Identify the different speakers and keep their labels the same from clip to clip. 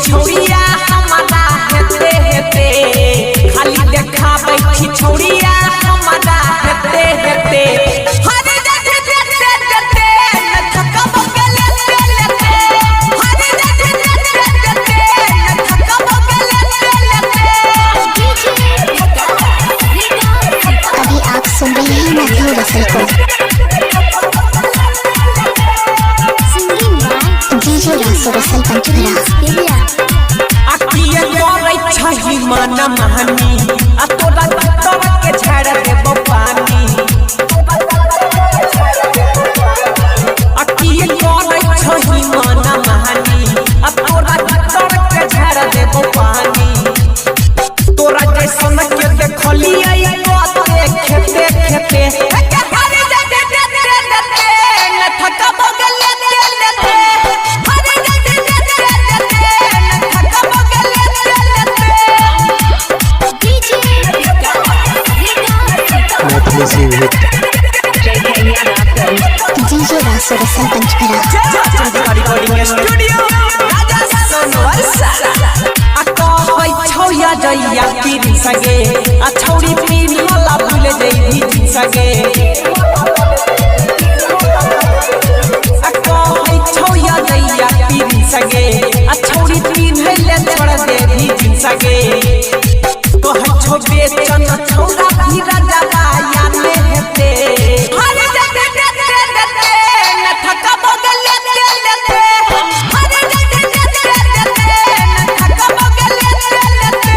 Speaker 1: छौड़िया हमारा हेते हेते खाली देखा बैठी छौड़िया हमारा हेते हेते हरे देते देते देते न थका बगले लेते हरे देते देते देते न थका बगले लेते।
Speaker 2: अभी आप सुन रहे हैं मैथ्यू रसल को। डीजे रासो रसल पंचघरा
Speaker 1: अकिए करे छही मन महनी आ तोरा भीतर के झाड़ देबो पानी अकिए करे छही मन महनी आ तोरा भीतर के झाड़ देबो पानी तोरा जैसन के देखलिए बाते खेते खेते हरे देते देते देते न थका बगले लेते हरे देते देते देते न थका बगले लेते।
Speaker 2: डीजे रासो रसल पंचघरा
Speaker 1: रिकॉर्डिंग स्टूडियो राजस्थान वर्षा अको होय छौया जइया पीरी सगे आ छौरी पीरी वाला भूल जइभी सगे अको होय छौया जइया पीरी सगे आ छौरी पीरी ले छोड़ देभी सगे कह छो बेचन छौरा भी राजा बाया में हेते हरे देते देते देते न थका बगले लेते हरे देते देते देते न थका बगले लेते।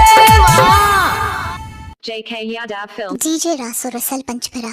Speaker 3: JK Yadav Film.
Speaker 2: डीजे रासो रसल पंचघरा।